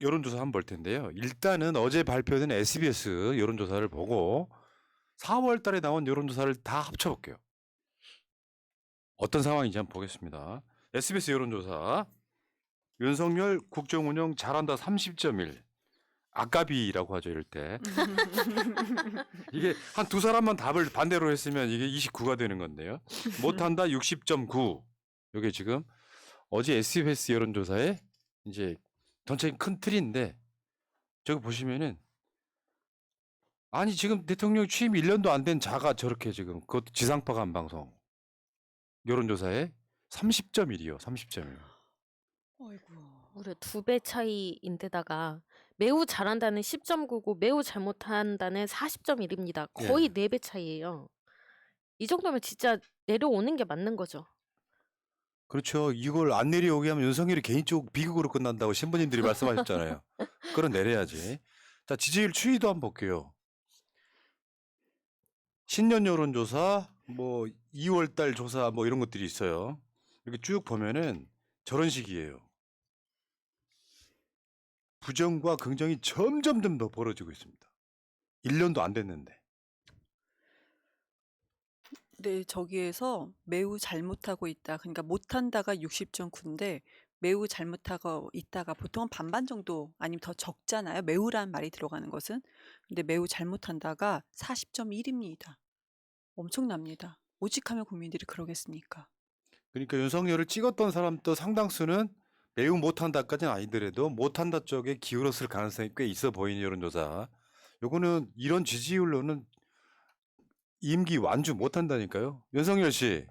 여론조사 한번 볼 텐데요. 일단은 어제 발표된 SBS 여론조사를 보고 4월 달에 나온 여론조사를 다 합쳐볼게요. 어떤 상황인지 한번 보겠습니다. SBS 여론조사. 윤석열 국정운영 잘한다 30.1. 아까비라고 하죠, 이럴 때. 이게 한 두 사람만 답을 반대로 했으면 이게 29가 되는 건데요. 못한다 60.9. 이게 지금 어제 SBS 여론조사에 이제 전체적인 큰 틀인데, 저기 보시면은 아니 지금 대통령 취임 1년도 안 된 자가 저렇게 지금 그것도 지상파간 방송 여론조사에 30.1이요. 30.1. 아이고. 무려 2배 차이인데다가 매우 잘한다는 10.9고 매우 잘못한다는 40.1입니다. 거의 예. 4배 차이예요. 이 정도면 진짜 내려오는 게 맞는 거죠. 그렇죠. 이걸 안 내려오게 하면 윤석열이 개인적으로 비극으로 끝난다고 신부님들이 말씀하셨잖아요. 끌어내려야지. 자, 지지율 추이도 한번 볼게요. 신년 여론조사, 뭐 2월 달 조사 뭐 이런 것들이 있어요. 이렇게 쭉 보면은 저런 식이에요. 부정과 긍정이 점점 더 벌어지고 있습니다. 1년도 안 됐는데. 네, 저기에서 매우 잘못하고 있다. 그러니까 못한다가 60.9인데 매우 잘못하고 있다가 보통은 반반 정도 아니면 더 적잖아요. 매우란 말이 들어가는 것은. 근데 매우 잘못한다가 40.1입니다. 엄청납니다. 오직하면 국민들이 그러겠습니까? 그러니까 윤석열을 찍었던 사람도 상당수는 매우 못한다까지는 아니더라도 못한다 쪽에 기울었을 가능성이 꽤 있어 보이는 여론조사. 요거는 이런 지지율로는 임기 완주 못한다니까요. 윤석열 씨,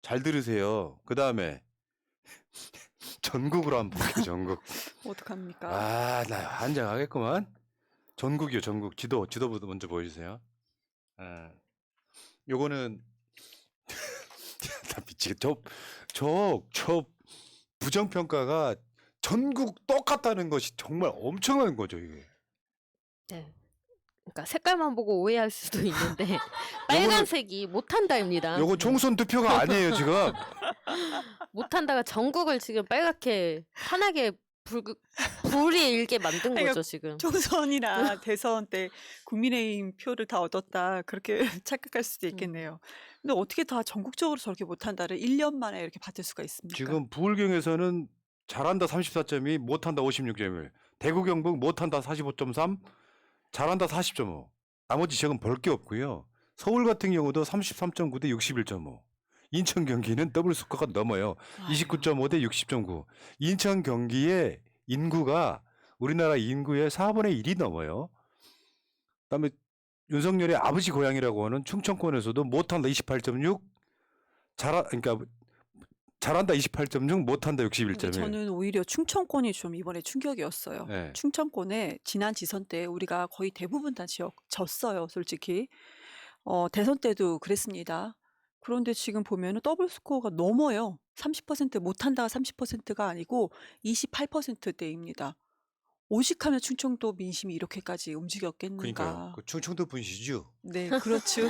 잘 들으세요. 그 다음에 전국으로 한번 볼게요. 전국. 어떡합니까? 아, 나 환장하겠구만. 전국이요. 전국. 지도부터 먼저 보여주세요. 아, 요거는 나 미치겠. 저 부정평가가 전국 똑같다는 것이 정말 엄청난 거죠, 이게. 네. 그러니까 색깔만 보고 오해할 수도 있는데 빨간색이 못한다입니다. 요거 총선 투표가 아니에요, 지금. 못한다가 전국을 지금 빨갛게 환하게 불이 일게 만든 아니, 거죠, 지금. 총선이나 대선 때 국민의힘 표를 다 얻었다. 그렇게 착각할 수도 있겠네요. 근데 어떻게 다 전국적으로 저렇게 못한다를 1년 만에 이렇게 받을 수가 있습니까? 지금 부울경에서는 잘한다 34.2, 못한다 56.1, 대구 경북 못한다 45.3, 잘한다 40.5. 나머지 지역은 볼 게 없고요. 서울 같은 경우도 33.9 대 61.5. 인천 경기는 더블 스코어가 넘어요. 29.5 대 60.9. 인천 경기의 인구가 우리나라 인구의 4분의 1이 넘어요. 그다음에 윤석열의 아버지 고향이라고 하는 충청권에서도 못한다 28.6, 그러니까 잘한다 28.6, 못한다 근데 61.1. 저는 오히려 충청권이 좀 이번에 충격이었어요. 네. 충청권에 지난 지선 때 우리가 거의 대부분 다 지역 졌어요, 솔직히. 대선 때도 그랬습니다. 그런데 지금 보면은 더블 스코어가 넘어요. 30% 못한다가 30%가 아니고 28%대입니다. 오직하면 충청도 민심이 이렇게까지 움직였겠는가. 그러니까요. 그 충청도 분이시죠? 네, 그렇죠.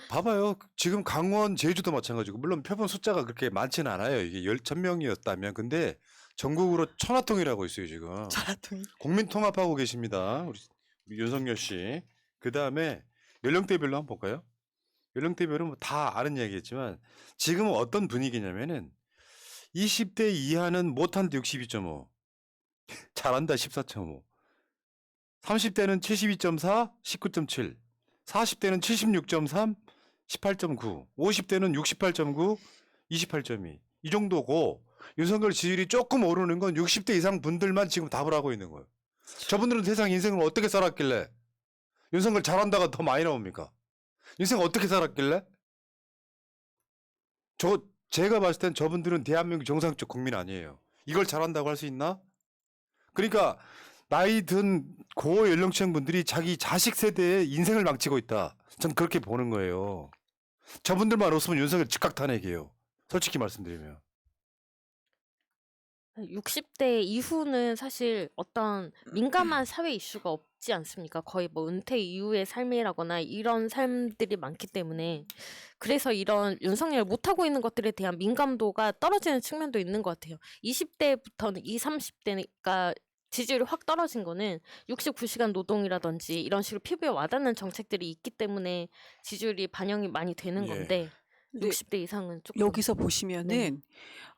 봐봐요. 지금 강원, 제주도 마찬가지고 물론 표본 숫자가 그렇게 많지는 않아요. 이게 10,000명이었다면. 근데 전국으로 천하통이라고 있어요, 지금. 전화통이. 국민 통합하고 계십니다. 우리 윤석열 씨. 그다음에 연령대별로 한번 볼까요? 연령대별은 뭐 다 아는 얘기겠지만 지금은 어떤 분위기냐면은 20대 이하는 못한다 62.5, 잘한다 14.5, 30대는 72.4, 19.7, 40대는 76.3, 18.9, 50대는 68.9, 28.2. 이 정도고 윤석열 지지율이 조금 오르는 건 60대 이상 분들만 지금 답을 하고 있는 거예요. 저분들은 세상 인생을 어떻게 살았길래 윤석열 잘한다가 더 많이 나옵니까? 인생 어떻게 살았길래? 제가 봤을 땐 저분들은 대한민국 정상적 국민 아니에요. 이걸 잘한다고 할 수 있나? 그러니까 나이 든 고연령층 분들이 자기 자식 세대의 인생을 망치고 있다. 전 그렇게 보는 거예요. 저분들만 없으면 윤석열 즉각 탄핵이에요. 솔직히 말씀드리면. 60대 이후는 사실 어떤 민감한 사회 이슈가 없지 않습니까? 거의 뭐 은퇴 이후의 삶이라거나 이런 삶들이 많기 때문에 그래서 이런 윤석열 못하고 있는 것들에 대한 민감도가 떨어지는 측면도 있는 것 같아요. 20대부터는 20, 30대니까 지지율이 확 떨어진 거는 69시간 노동이라든지 이런 식으로 피부에 와닿는 정책들이 있기 때문에 지지율이 반영이 많이 되는 예. 건데 근데 60대 이상은 조금 여기서 보시면은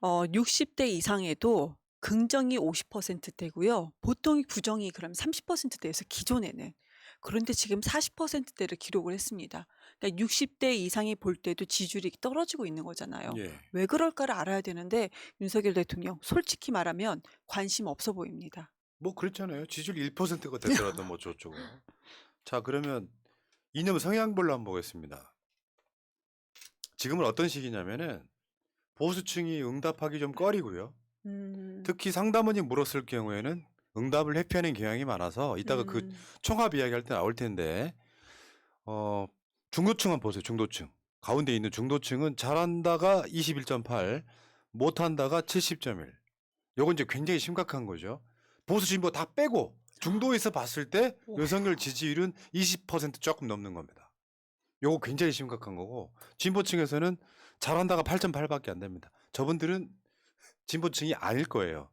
60대 이상에도 긍정이 50%대고요. 보통 부정이 그럼 30%대에서 기존에는. 그런데 지금 40%대를 기록을 했습니다. 그러니까 60대 이상이 볼 때도 지지율이 떨어지고 있는 거잖아요. 예. 왜 그럴까를 알아야 되는데 윤석열 대통령 솔직히 말하면 관심 없어 보입니다. 뭐 그렇잖아요. 지지율 1%가 되더라도 뭐 저쪽은. 자, 그러면 이념 성향별로 한번 보겠습니다. 지금은 어떤 시기냐면은 보수층이 응답하기 좀 꺼리고요. 특히 상담원이 물었을 경우에는 응답을 회피하는 경향이 많아서 이따가 그 총합 이야기할 때 나올 텐데 중도층 한번 보세요. 중도층. 가운데 있는 중도층은 잘한다가 21.8, 못한다가 70.1. 요건 이제 굉장히 심각한 거죠. 보수 진보 다 빼고 중도에서 봤을 때 와. 윤석열 지지율은 20% 조금 넘는 겁니다. 요거 굉장히 심각한 거고 진보층에서는 잘한다가 8.8밖에 안 됩니다. 저분들은 진보층이 아닐 거예요.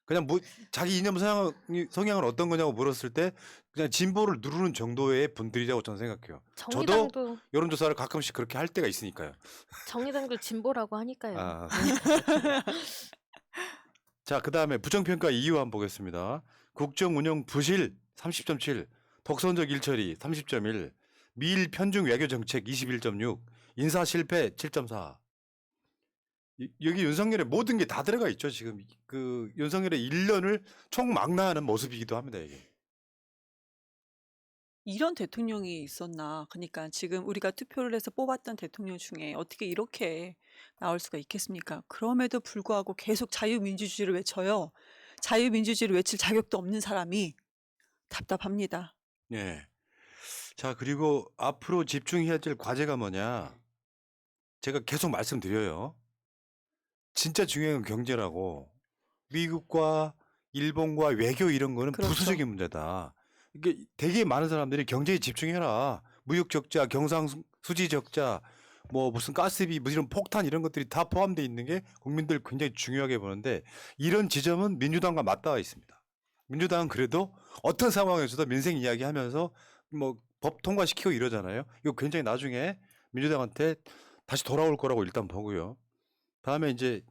그냥 뭐 자기 이념 성향은 어떤 거냐고 물었을 때 그냥 진보를 누르는 정도의 분들이라고 저는 생각해요. 저도 정의당도 여론조사를 가끔씩 그렇게 할 때가 있으니까요. 정의당도 진보라고 하니까요. 아. 자, 그다음에 부정평가 이유 한번 보겠습니다. 국정 운영 부실 30.7, 독선적 일처리 30.1, 미일 편중 외교 정책 21.6, 인사 실패 7.4. 여기 윤석열의 모든 게 다 들어가 있죠. 지금 그 윤석열의 1년을 총망라하는 모습이기도 합니다. 이게. 이런 대통령이 있었나. 그러니까 지금 우리가 투표를 해서 뽑았던 대통령 중에 어떻게 이렇게 나올 수가 있겠습니까? 그럼에도 불구하고 계속 자유민주주의를 외쳐요. 자유민주주의를 외칠 자격도 없는 사람이 답답합니다. 예. 자, 그리고 앞으로 집중해야 될 과제가 뭐냐? 제가 계속 말씀드려요. 진짜 중요한 건 경제라고. 미국과 일본과 외교 이런 거는 그렇죠. 부수적인 문제다. 이게 되게 많은 사람들이 경제에 집중해라. 무역 적자, 경상 수지 적자, 뭐 무슨 가스비, 뭐 이런 폭탄 이런 것들이 다 포함되어 있는 게 국민들 굉장히 중요하게 보는데 이런 지점은 민주당과 맞닿아 있습니다. 민주당은 그래도 어떤 상황에서도 민생 이야기하면서 뭐 법 통과시키고 이러잖아요. 이거 굉장히 나중에 민주당한테 다시 돌아올 거라고 일단 보고요. 다음에 이제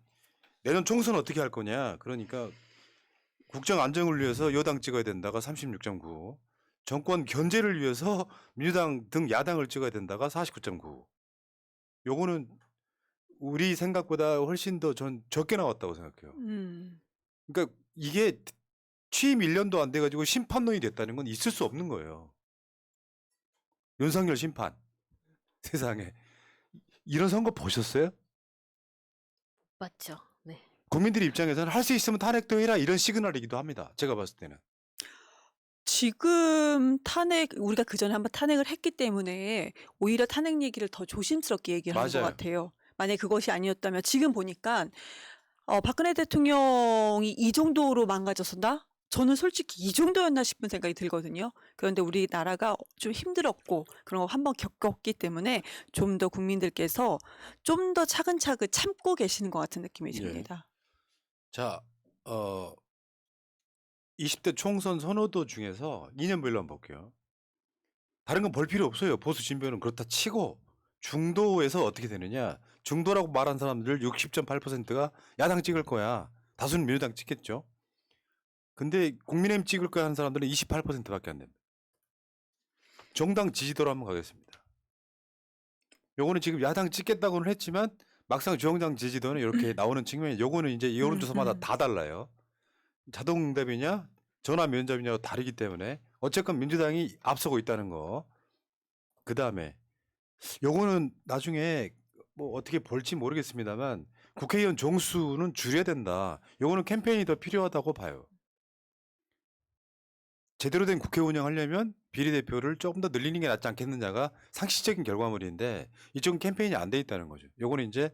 내년 총선 어떻게 할 거냐. 그러니까 국정 안정을 위해서 여당 찍어야 된다가 36.9, 정권 견제를 위해서 민주당 등 야당을 찍어야 된다가 49.9. 요거는 우리 생각보다 훨씬 더 전 적게 나왔다고 생각해요. 그러니까 이게 취임 1년도 안 돼가지고 심판론이 됐다는 건 있을 수 없는 거예요. 윤석열 심판. 세상에. 이런 선거 보셨어요? 맞죠. 네. 국민들 입장에서는 할 수 있으면 탄핵도 해라 이런 시그널이기도 합니다. 제가 봤을 때는. 지금 우리가 그전에 한번 탄핵을 했기 때문에 오히려 탄핵 얘기를 더 조심스럽게 얘기를 하는 것 맞아요. 같아요. 만약에 그것이 아니었다면 지금 보니까 박근혜 대통령이 이 정도로 망가졌었나? 저는 솔직히 이 정도였나 싶은 생각이 들거든요. 그런데 우리나라가 좀 힘들었고 그런 거 한번 겪었기 때문에 좀 더 국민들께서 좀 더 차근차근 참고 계시는 것 같은 느낌이 예. 듭니다. 자, 20대 총선 선호도 중에서 이념별로 한번 볼게요. 다른 건 볼 필요 없어요. 보수 진보는 그렇다 치고 중도에서 어떻게 되느냐. 중도라고 말한 사람들 60.8%가 야당 찍을 거야. 다수는 민주당 찍겠죠. 근데 국민의힘 찍을 거야 하는 사람들은 28%밖에 안 됩니다. 정당 지지도로 한번 가겠습니다. 요거는 지금 야당 찍겠다고는 했지만 막상 정당 지지도는 이렇게 나오는 측면이 요거는 이제 여론조사마다 다 달라요. 자동응답이냐 전화 면접이냐가 다르기 때문에 어쨌건 민주당이 앞서고 있다는 거. 그다음에 요거는 나중에 뭐 어떻게 볼지 모르겠습니다만 국회의원 정수는 줄여야 된다. 요거는 캠페인이 더 필요하다고 봐요. 제대로 된 국회 운영하려면 비례대표를 조금 더 늘리는 게 낫지 않겠느냐가 상식적인 결과물인데 이쪽은 캠페인이 안 돼 있다는 거죠. 요거는 이제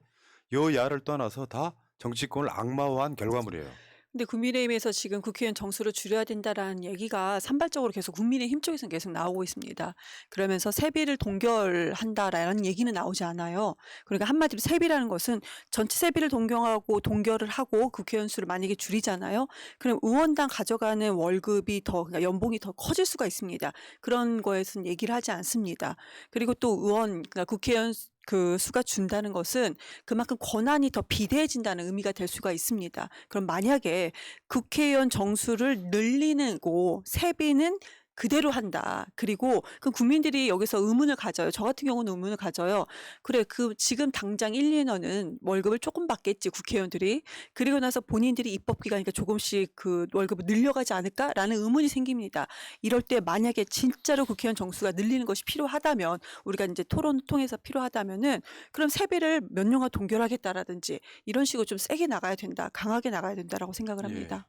여야를 떠나서 다 정치권을 악마화한 결과물이에요. 근데 국민의힘에서 지금 국회의원 정수를 줄여야 된다라는 얘기가 산발적으로 계속 국민의힘 쪽에서는 계속 나오고 있습니다. 그러면서 세비를 동결한다라는 얘기는 나오지 않아요. 그러니까 한마디로 세비라는 것은 전체 세비를 동경하고 동결을 하고 국회의원 수를 만약에 줄이잖아요. 그럼 의원당 가져가는 월급이 더 그러니까 연봉이 더 커질 수가 있습니다. 그런 거에서는 얘기를 하지 않습니다. 그리고 또 그러니까 국회의원 그 수가 준다는 것은 그만큼 권한이 더 비대해진다는 의미가 될 수가 있습니다. 그럼 만약에 국회의원 정수를 늘리는 거 세비는 그대로 한다. 그리고 그 국민들이 여기서 의문을 가져요. 저 같은 경우는 의문을 가져요. 그래, 지금 당장 1, 2년은 월급을 조금 받겠지, 국회의원들이. 그리고 나서 본인들이 입법기간이니까 조금씩 그 월급을 늘려가지 않을까라는 의문이 생깁니다. 이럴 때 만약에 진짜로 국회의원 정수가 늘리는 것이 필요하다면, 우리가 이제 토론을 통해서 필요하다면은, 그럼 세비를 몇 년간 동결하겠다라든지, 이런 식으로 좀 세게 나가야 된다, 강하게 나가야 된다라고 생각을 예. 합니다.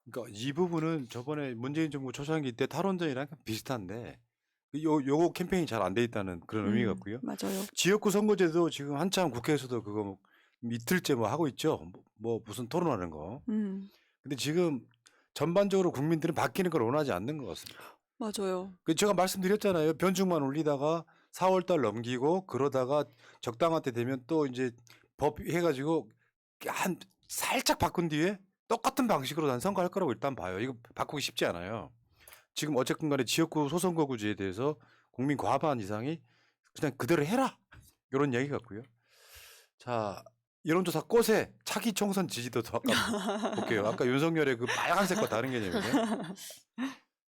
그러니까 이 부분은 저번에 문재인 정부 초창기 때 탈원전이랑 비슷한데 요거 캠페인이 잘 안 돼 있다는 그런 의미 같고요. 맞아요. 지역구 선거제도 지금 한참 국회에서도 그거 뭐 이틀째 뭐 하고 있죠. 뭐 무슨 토론하는 거. 근데 지금 전반적으로 국민들은 바뀌는 걸 원하지 않는 것 같습니다. 맞아요. 제가 말씀드렸잖아요. 변축만 올리다가 4월 달 넘기고 그러다가 적당한 때 되면 또 이제 법 해가지고 한 살짝 바꾼 뒤에 똑같은 방식으로 난 선거할 거라고 일단 봐요. 이거 바꾸기 쉽지 않아요. 지금 어쨌든 간에 지역구 소선거구제에 대해서 국민 과반 이상이 그냥 그대로 해라. 이런 얘기 같고요. 자, 여론조사 꽃에 차기 총선 지지도 더 아까 볼게요. 아까 윤석열의 그 빨간색과 다른 개념이네.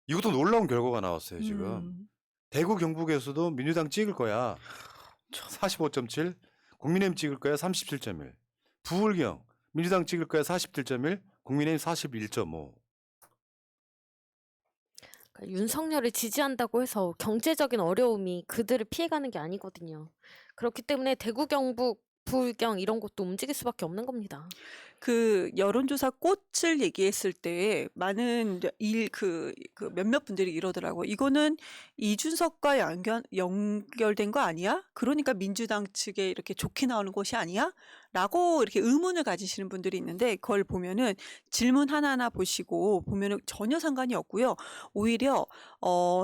이것도 놀라운 결과가 나왔어요, 지금. 대구 경북에서도 민주당 찍을 거야. 45.7, 국민의힘 찍을 거야 37.1. 부울경 민주당 찍을 거야 47.1, 국민의힘 41.5. 그러니까 윤석열을 지지한다고 해서 경제적인 어려움이 그들을 피해가는 게 아니거든요. 그렇기 때문에 대구, 경북, 부울경 이런 곳도 움직일 수밖에 없는 겁니다. 그 여론조사 꽃을 얘기했을 때 많은 몇몇 분들이 이러더라고. 이거는 이준석과 연결된 거 아니야? 그러니까 민주당 측에 이렇게 좋게 나오는 것이 아니야? 라고 이렇게 의문을 가지시는 분들이 있는데 그걸 보면은 질문 하나하나 보시고 보면은 전혀 상관이 없고요. 오히려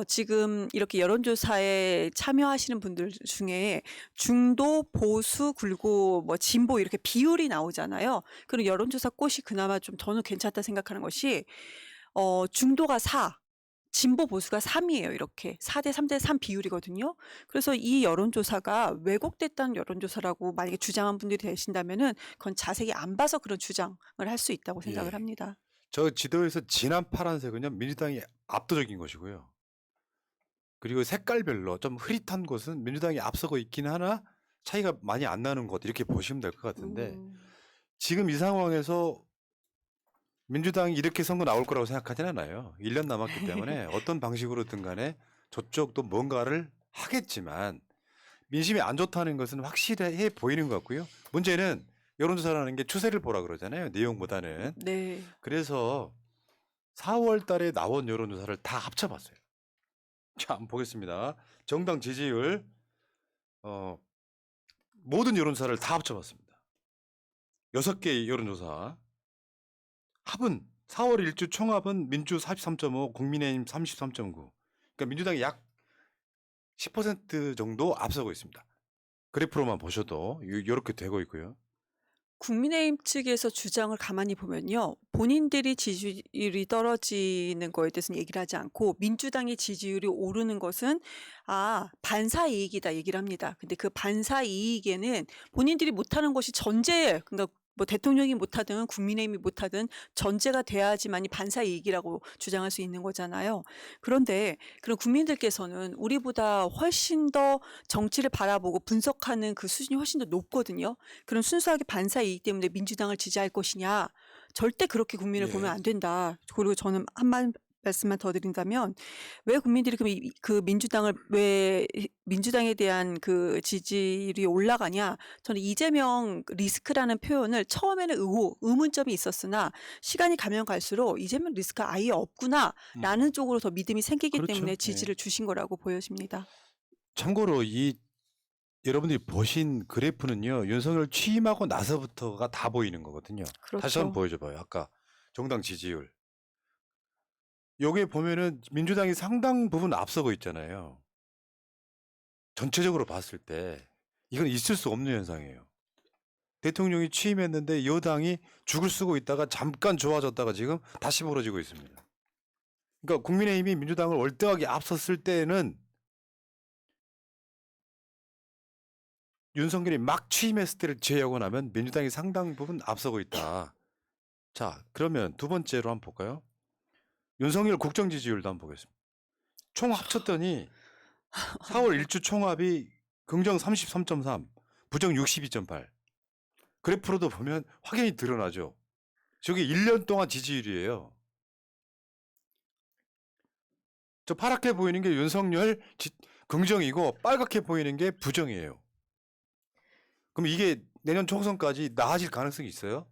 지금 이렇게 여론조사에 참여하시는 분들 중에 중도, 보수, 그리고 뭐 진보 이렇게 비율이 나오잖아요. 그럼 여론조사 꽃이 그나마 좀 저는 괜찮다 생각하는 것이 중도가 4, 진보 보수가 3이에요. 이렇게 4대 3대 3 비율이거든요. 그래서 이 여론조사가 왜곡됐다는 여론조사라고 만약에 주장한 분들이 계신다면은 그건 자세히 안 봐서 그런 주장을 할 수 있다고 생각을 예. 합니다. 저 지도에서 진한 파란색은요 민주당이 압도적인 것이고요. 그리고 색깔별로 좀 흐릿한 곳은 민주당이 앞서고 있긴 하나 차이가 많이 안 나는 것 이렇게 보시면 될 것 같은데 지금 이 상황에서 민주당이 이렇게 선거 나올 거라고 생각하진 않아요. 1년 남았기 때문에 어떤 방식으로든 간에 저쪽도 뭔가를 하겠지만 민심이 안 좋다는 것은 확실해 보이는 것 같고요. 문제는 여론조사라는 게 추세를 보라 그러잖아요. 내용보다는. 네. 그래서 4월 달에 나온 여론조사를 다 합쳐봤어요. 자, 한번 보겠습니다. 정당 지지율 모든 여론조사를 다 합쳐봤습니다. 6개의 여론조사. 합은 4월 일주 총합은 민주 43.5, 국민의힘 33.9. 그러니까 민주당이 약 10% 정도 앞서고 있습니다. 그래프로만 보셔도 이렇게 되고 있고요. 국민의힘 측에서 주장을 가만히 보면요. 본인들이 지지율이 떨어지는 거에 대해서는 얘기를 하지 않고 민주당의 지지율이 오르는 것은 반사이익이다 얘기를 합니다. 근데 그 반사이익에는 본인들이 못하는 것이 전제, 그러니까 뭐 대통령이 못하든 국민의힘이 못하든 전제가 돼야지만이 반사이익이라고 주장할 수 있는 거잖아요. 그런데 그런 국민들께서는 우리보다 훨씬 더 정치를 바라보고 분석하는 그 수준이 훨씬 더 높거든요. 그럼 순수하게 반사이익 때문에 민주당을 지지할 것이냐? 절대 그렇게 국민을 보면 안 된다. 그리고 저는 말씀만 더 드린다면 왜 국민들이 그 왜 민주당에 대한 그 지지율이 올라가냐? 저는 이재명 리스크라는 표현을 처음에는 의문점이 있었으나 시간이 가면 갈수록 이재명 리스크가 아예 없구나라는 쪽으로 더 믿음이 생기기 그렇죠. 때문에 지지를 주신 거라고 보여집니다. 참고로 여러분들이 보신 그래프는요. 윤석열 취임하고 나서부터가 다 보이는 거거든요. 다시 한번 그렇죠. 보여줘봐요. 아까 정당 지지율. 요게 보면은 민주당이 상당 부분 앞서고 있잖아요. 전체적으로 봤을 때 이건 있을 수 없는 현상이에요. 대통령이 취임했는데 여당이 죽을 쓰고 있다가 잠깐 좋아졌다가 지금 다시 벌어지고 있습니다. 그러니까 국민의힘이 민주당을 월등하게 앞섰을 때는 윤석열이 막 취임했을 때를 제외하고 나면 민주당이 상당 부분 앞서고 있다. 자, 그러면 두 번째로 한번 볼까요? 윤석열 국정 지지율도 한번 보겠습니다. 총 합쳤더니 4월 1주 총합이 긍정 33.3, 부정 62.8. 그래프로도 보면 확연히 드러나죠. 저게 1년 동안 지지율이에요. 저 파랗게 보이는 게 윤석열 긍정이고 빨갛게 보이는 게 부정이에요. 그럼 이게 내년 총선까지 나아질 가능성이 있어요?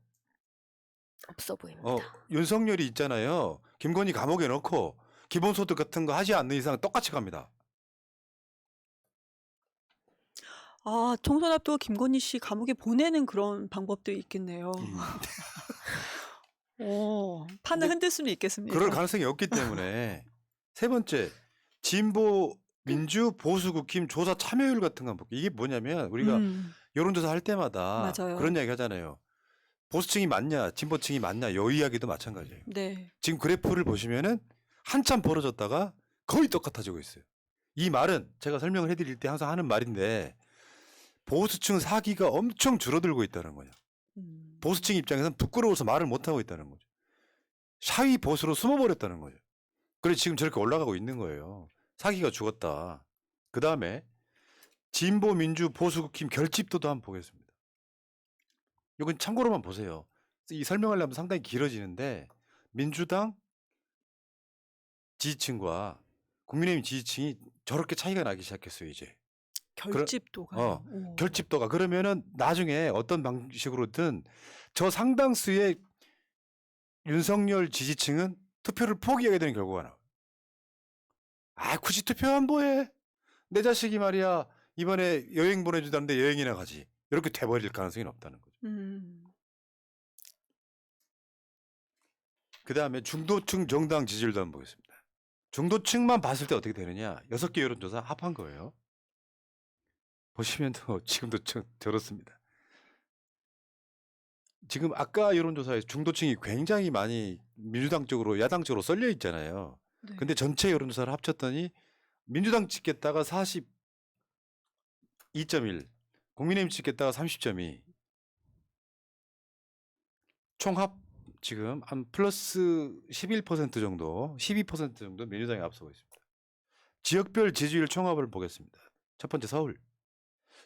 없어 보입니다. 윤석열이 있잖아요. 김건희 감옥에 넣고 기본소득 같은 거 하지 않는 이상 똑같이 갑니다. 아, 총선 앞두고 김건희 씨 감옥에 보내는 그런 방법도 있겠네요. 판을 근데 흔들 수는 있겠습니다. 그럴 가능성이 없기 때문에 세 번째, 진보 민주 보수 국힘 조사 참여율 같은 거 한번 볼게요. 이게 뭐냐면 우리가 여론조사 할 때마다 맞아요. 그런 이야기 하잖아요. 보수층이 맞냐 진보층이 맞냐 요 이야기도 마찬가지예요. 네. 지금 그래프를 보시면은 한참 벌어졌다가 거의 똑같아지고 있어요. 이 말은 제가 설명을 해드릴 때 항상 하는 말인데 보수층 사기가 엄청 줄어들고 있다는 거예요. 보수층 입장에서는 부끄러워서 말을 못하고 있다는 거죠. 샤위 보수로 숨어버렸다는 거죠. 그래서 지금 저렇게 올라가고 있는 거예요. 사기가 죽었다. 그 다음에 진보 민주 보수 국힘 결집도도 한번 보겠습니다. 이건 참고로만 보세요. 이 설명하려면 상당히 길어지는데 민주당 지지층과 국민의힘 지지층이 저렇게 차이가 나기 시작했어요. 이제 결집도가요. 결집도가 그러면은 나중에 어떤 방식으로든 저 상당수의 윤석열 지지층은 투표를 포기하게 되는 결과가 나와요. 아, 굳이 투표 안 보해. 내 자식이 말이야 이번에 여행 보내주다는데 여행이나 가지. 이렇게 돼버릴 가능성이 없다는 거죠. 그 다음에 중도층 정당 지지율도 한번 보겠습니다. 중도층만 봤을 때 어떻게 되느냐. 6개 여론조사 합한 거예요. 보시면 지금도 저렇습니다. 지금 아까 여론조사에 중도층이 굉장히 많이 민주당 쪽으로 야당 쪽으로 쏠려 있잖아요. 네. 근데 전체 여론조사를 합쳤더니 민주당 찍겠다가 42.1, 국민의힘 찍겠다가 30.2. 총합 지금 한 플러스 11% 정도, 12% 정도 민주당이 앞서고 있습니다. 지역별 지지율 총합을 보겠습니다. 첫 번째 서울.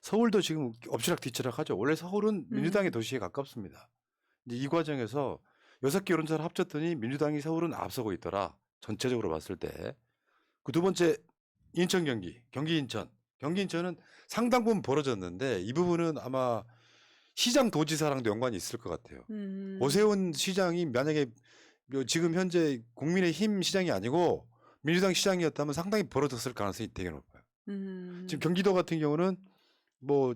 서울도 지금 엎치락 뒤치락 하죠. 원래 서울은 민주당의 도시에 가깝습니다. 이제 이 과정에서 6개 여론조사를 합쳤더니 민주당이 서울은 앞서고 있더라. 전체적으로 봤을 때. 그 두 번째 인천 경기 인천. 경기 인천은 상당 부분 벌어졌는데 이 부분은 아마 시장 도지사랑도 연관이 있을 것 같아요. 오세훈 시장이 만약에 지금 현재 국민의힘 시장이 아니고 민주당 시장이었다면 상당히 벌어졌을 가능성이 되게 높아요. 지금 경기도 같은 경우는 뭐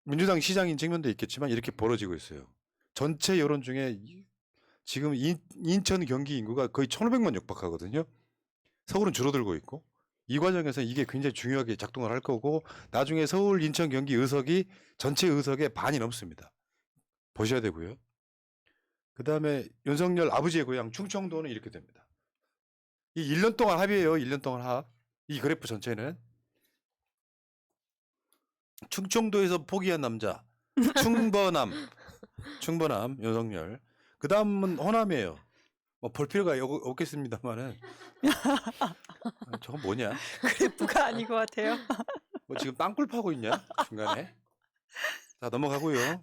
민주당 시장인 측면도 있겠지만 이렇게 벌어지고 있어요. 전체 여론 중에 지금 인천 경기 인구가 거의 1,500만 육박하거든요. 서울은 줄어들고 있고 이 과정에서 이게 굉장히 중요하게 작동을 할 거고 나중에 서울, 인천, 경기 의석이 전체 의석의 반이 넘습니다. 보셔야 되고요. 그 다음에 윤석열 아버지의 고향 충청도는 이렇게 됩니다. 이 1년 동안 합이에요. 1년 동안 합. 이 그래프 전체는. 충청도에서 포기한 남자 충번함 윤석열. 그 다음은 호남이에요. 뭐 볼 필요가 없겠습니다만은 저건 뭐냐? 그래프가 아닌 것 같아요. 뭐 지금 땅굴 파고 있냐 중간에? 자 넘어가고요.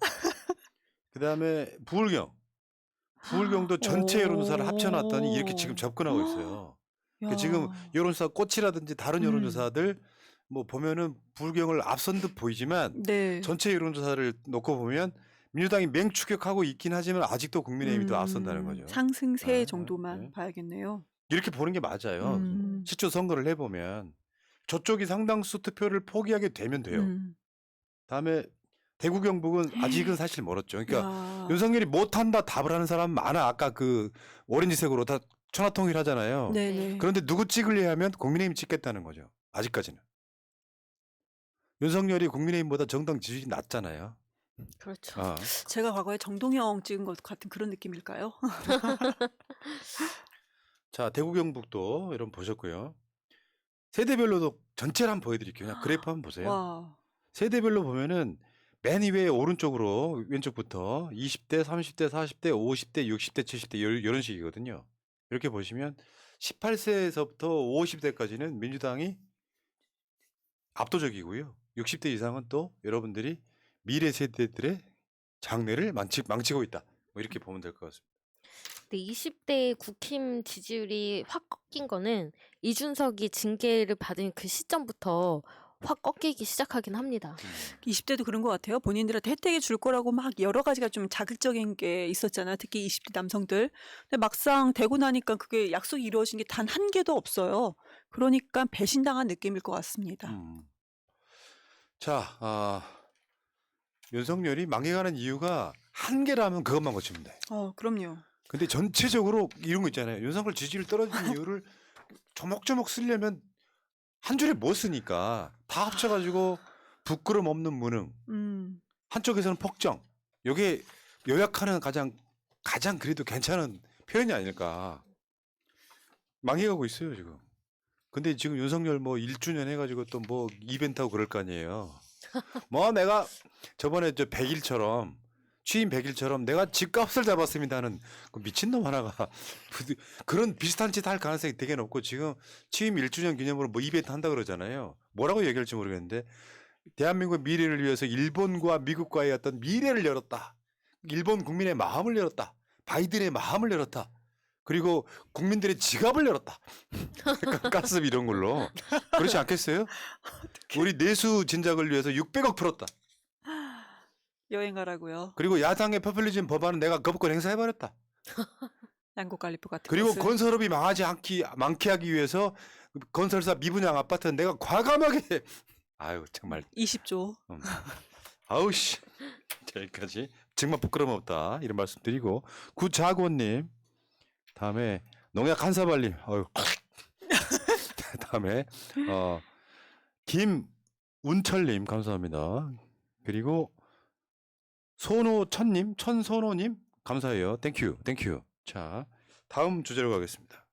그 다음에 부울경도 전체 여론조사를 합쳐놨더니 이렇게 지금 접근하고 있어요. 그러니까 지금 여론조사 꽃이라든지 다른 여론조사들 뭐 보면은 부울경을 앞선 듯 보이지만 네. 전체 여론조사를 놓고 보면 민주당이 맹추격하고 있긴 하지만 아직도 국민의힘이 더 앞선다는 거죠. 상승세 정도만 네. 봐야겠네요. 이렇게 보는 게 맞아요. 실제 선거를 해보면 저쪽이 상당수 투표를 포기하게 되면 돼요. 다음에 대구 경북은 아직은 사실 멀었죠. 그러니까 야. 윤석열이 못한다 답을 하는 사람 많아. 아까 그 오렌지색으로 다 천하통일하잖아요. 네네. 그런데 누구 찍을래 하면 국민의힘 찍겠다는 거죠. 아직까지는. 윤석열이 국민의힘보다 정당 지지율이 낮잖아요. 그렇죠. 아. 제가 과거에 정동영 찍은 것 같은 그런 느낌일까요? 자, 대구 경북도 여러분 보셨고요. 세대별로도 전체를 한번 보여드릴게요. 그냥 그래프 한번 보세요. 와. 세대별로 보면은 맨 위에 오른쪽으로 왼쪽부터 20대, 30대, 40대, 50대, 60대, 70대 이런 식이거든요. 이렇게 보시면 18세에서부터 50대까지는 민주당이 압도적이고요. 60대 이상은 또 여러분들이 미래 세대들의 장래를 망치고 있다. 뭐 이렇게 보면 될 것 같습니다. 근데 20대 국힘 지지율이 확 꺾인 거는 이준석이 징계를 받은 그 시점부터 확 꺾이기 시작하긴 합니다. 20대도 그런 것 같아요. 본인들한테 혜택이 줄 거라고 막 여러 가지가 좀 자극적인 게 있었잖아요. 특히 20대 남성들. 근데 막상 되고 나니까 그게 약속이 이루어진 게 단 한 개도 없어요. 그러니까 배신당한 느낌일 것 같습니다. 자, 윤석열이 망해가는 이유가 한 개라면 그것만 고치면 돼. 그럼요. 근데 전체적으로 이런 거 있잖아요. 윤석열 지지율 떨어진 이유를 조목조목 쓰려면 한 줄에 못 쓰니까 다 합쳐가지고 부끄럼 없는 무능. 음. 한쪽에서는 폭정. 이게 요약하는 가장 그래도 괜찮은 표현이 아닐까. 망해가고 있어요 지금. 근데 지금 윤석열 뭐 1주년 해가지고 또 뭐 이벤트하고 그럴 거 아니에요. 뭐 내가 저번에 저 100일처럼 취임 100일처럼 내가 집값을 잡았습니다 하는 그 미친놈 하나가 그런 비슷한 짓 할 가능성이 되게 높고 지금 취임 1주년 기념으로 뭐 이벤트 한다 그러잖아요. 뭐라고 얘기할지 모르겠는데 대한민국의 미래를 위해서 일본과 미국과의 어떤 미래를 열었다. 일본 국민의 마음을 열었다. 바이든의 마음을 열었다. 그리고 국민들의 지갑을 열었다. 가스 이런 걸로. 그렇지 않겠어요? 우리 내수 진작을 위해서 600억 풀었다. 여행 가라고요. 그리고 야당의 포퓰리즘 법안은 내가 거부권 행사해버렸다. 양곡갈리프 같은 그리고 것을. 건설업이 많게 하기 위해서 건설사 미분양 아파트는 내가 과감하게 아유 정말 20조. 아우 씨 여기까지 정말 부끄러움 없다 이런 말씀 드리고 구자곤님 다음에 농약 한사발님 어유 다음에 김운철님 감사합니다. 그리고 천선호님 감사해요. 땡큐. 자 다음 주제로 가겠습니다.